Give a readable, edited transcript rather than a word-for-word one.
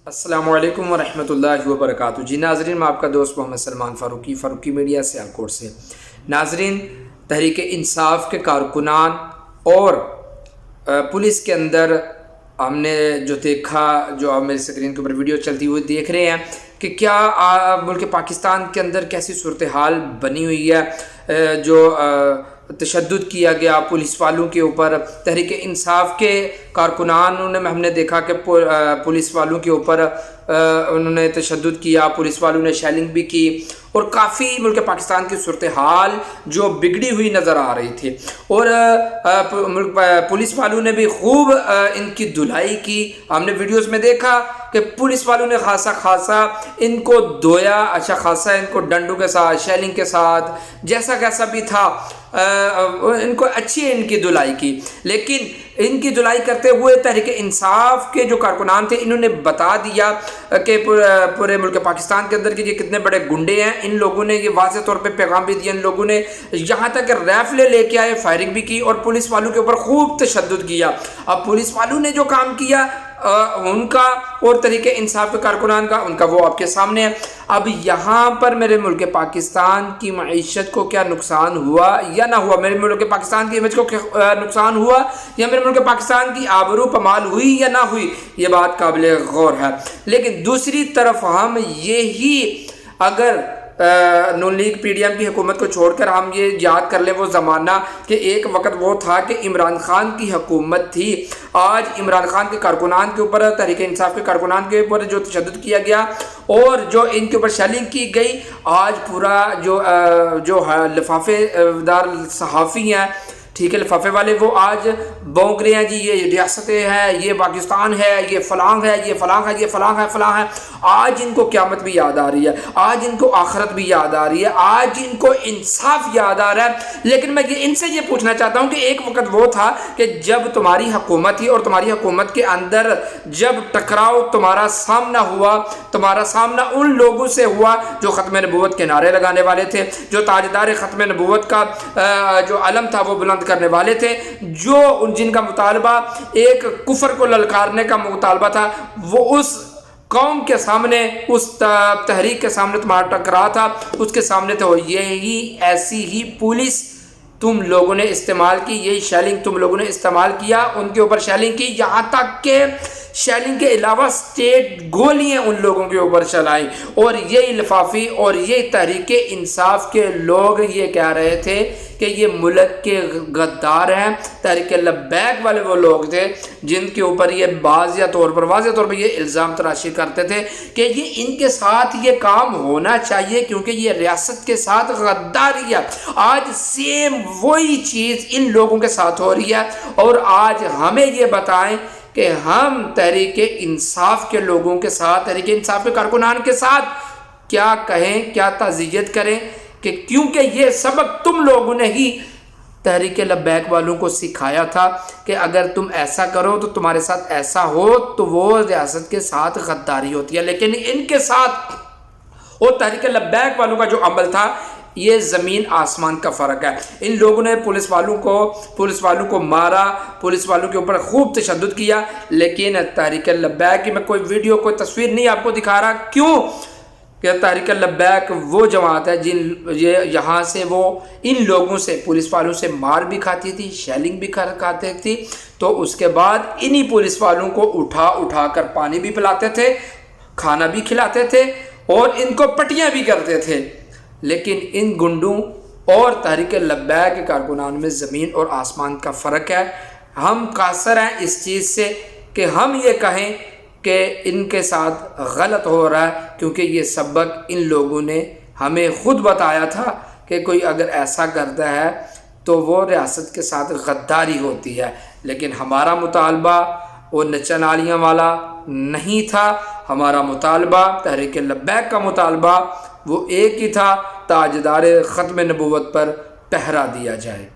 السلام علیکم ورحمۃ اللہ وبرکاتہ۔ جی ناظرین، میں آپ کا دوست محمد سلمان فاروقی میڈیا سیالکوٹ سے۔ ناظرین، تحریک انصاف کے کارکنان اور پولیس کے اندر ہم نے جو دیکھا، جو آپ میری اسکرین کے اوپر ویڈیو چلتی ہوئی دیکھ رہے ہیں کہ کیا ملک پاکستان کے اندر کیسی صورتحال بنی ہوئی ہے، جو تشدد کیا گیا پولیس والوں کے اوپر۔ تحریک انصاف کے کارکنانوں نے ہم نے دیکھا کہ پولیس والوں کے اوپر انہوں نے تشدد کیا، پولیس والوں نے شیلنگ بھی کی، اور کافی ملک پاکستان کی صورتحال جو بگڑی ہوئی نظر آ رہی تھی، اور پولیس والوں نے بھی خوب ان کی دھلائی کی۔ ہم نے ویڈیوز میں دیکھا کہ پولیس والوں نے خاصا ان کو دھویا، اچھا خاصا ان کو ڈنڈوں کے ساتھ، شیلنگ کے ساتھ، جیسا بھی تھا ان کو اچھی ان کی دھلائی کی۔ لیکن ان کی دھلائی کرتے ہوئے تحریک انصاف کے جو کارکنان تھے، انہوں نے بتا دیا کہ پورے ملک پاکستان کے اندر کہ یہ کتنے بڑے گنڈے ہیں۔ ان لوگوں نے یہ واضح طور پہ پیغام بھی دیا، ان لوگوں نے یہاں تک کہ ریفلیں لے کے آئے، فائرنگ بھی کی اور پولیس والوں کے اوپر خوب تشدد کیا۔ اب پولیس والوں نے جو کام کیا ان کا اور تحریک انصاف کے کارکنان کا، ان کا وہ آپ کے سامنے ہے۔ اب یہاں پر میرے ملک پاکستان کی معیشت کو کیا نقصان ہوا یا نہ ہوا، میرے ملک پاکستان کی امیج کو نقصان ہوا یا میرے ملک پاکستان کی آبرو پامال ہوئی یا نہ ہوئی، یہ بات قابل غور ہے۔ لیکن دوسری طرف ہم یہی اگر نون لیگ پی ڈی ایم کی حکومت کو چھوڑ کر ہم یہ یاد کر لیں وہ زمانہ کہ ایک وقت وہ تھا کہ عمران خان کی حکومت تھی، آج عمران خان کے کارکنان کے اوپر، تحریک انصاف کے کارکنان کے اوپر جو تشدد کیا گیا اور جو ان کے اوپر شیلنگ کی گئی، آج پورا جو لفافے دار صحافی ہیں، ٹھیک ہے، لفافے والے، وہ آج بونک رہے ہیں، جی یہ ریاستیں ہیں، یہ پاکستان ہے، یہ فلاں ہے، یہ فلاں ہے، یہ فلاں ہے، فلاں ہے۔ آج ان کو قیامت بھی یاد آ رہی ہے، آج ان کو آخرت بھی یاد آ رہی ہے، آج ان کو انصاف یاد آ رہا ہے۔ لیکن میں ان سے یہ پوچھنا چاہتا ہوں کہ ایک وقت وہ تھا کہ جب تمہاری حکومت تھی اور تمہاری حکومت کے اندر جب ٹکراؤ تمہارا سامنا ہوا، تمہارا سامنا ان لوگوں سے ہوا جو ختم نبوت کے نعرے لگانے والے تھے، جو تاجدار ختم نبوت کا جو علم تھا وہ بلند کرنے والے تھے، جو جن کا مطالبہ ایک کفر کو للکارنے کا مطالبہ تھا، وہ اس قوم کے سامنے، اس تحریک کے سامنے تمہارا ٹکرا تھا، اس کے سامنے تو یہی ایسی ہی پولیس تم لوگوں نے استعمال کی، یہی شیلنگ تم لوگوں نے استعمال کیا، ان کے اوپر شیلنگ کی، یہاں تک کہ شیلنگ کے علاوہ اسٹیٹ گولیاں ان لوگوں کے اوپر چلائیں، اور یہی لفافی اور یہ تحریک انصاف کے لوگ یہ کہہ رہے تھے کہ یہ ملک کے غدار ہیں۔ تحریک لبیک والے وہ لوگ تھے جن کے اوپر یہ واضح طور پر یہ الزام تراشی کرتے تھے کہ یہ ان کے ساتھ یہ کام ہونا چاہیے کیونکہ یہ ریاست کے ساتھ غداری ہے۔ آج سیم وہی چیز ان لوگوں کے ساتھ ہو رہی ہے، اور آج ہمیں یہ بتائیں کہ ہم تحریک انصاف کے لوگوں کے ساتھ، تحریک انصاف کے کارکنان کے ساتھ کیا کہیں، کیا تعزیت کریں، کہ کیونکہ یہ سبق تم لوگوں نے ہی تحریک لبیک والوں کو سکھایا تھا کہ اگر تم ایسا کرو تو تمہارے ساتھ ایسا ہو، تو وہ ریاست کے ساتھ غداری ہوتی ہے۔ لیکن ان کے ساتھ اور تحریک لبیک والوں کا جو عمل تھا، یہ زمین آسمان کا فرق ہے۔ ان لوگوں نے پولیس والوں کو مارا، پولیس والوں کے اوپر خوب تشدد کیا، لیکن تحریک لبیک کی میں کوئی ویڈیو، کوئی تصویر نہیں آپ کو دکھا رہا، کیوں کہ تحریک لبیک وہ جماعت ہے جن یہاں سے وہ ان لوگوں سے، پولیس والوں سے مار بھی کھاتی تھی، شیلنگ بھی کھاتی تھی، تو اس کے بعد انہی پولیس والوں کو اٹھا کر پانی بھی پلاتے تھے، کھانا بھی کھلاتے تھے، اور ان کو پٹیاں بھی کرتے تھے۔ لیکن ان گنڈوں اور تحریک لبیک کے کارکنان میں زمین اور آسمان کا فرق ہے۔ ہم قاصر ہیں اس چیز سے کہ ہم یہ کہیں کہ ان کے ساتھ غلط ہو رہا ہے، کیونکہ یہ سبق ان لوگوں نے ہمیں خود بتایا تھا کہ کوئی اگر ایسا کرتا ہے تو وہ ریاست کے ساتھ غداری ہوتی ہے۔ لیکن ہمارا مطالبہ وہ نچن نالیاں والا نہیں تھا، ہمارا مطالبہ، تحریک لبیک کا مطالبہ وہ ایک ہی تھا، تاجدار ختم نبوت پر پہرا دیا جائے۔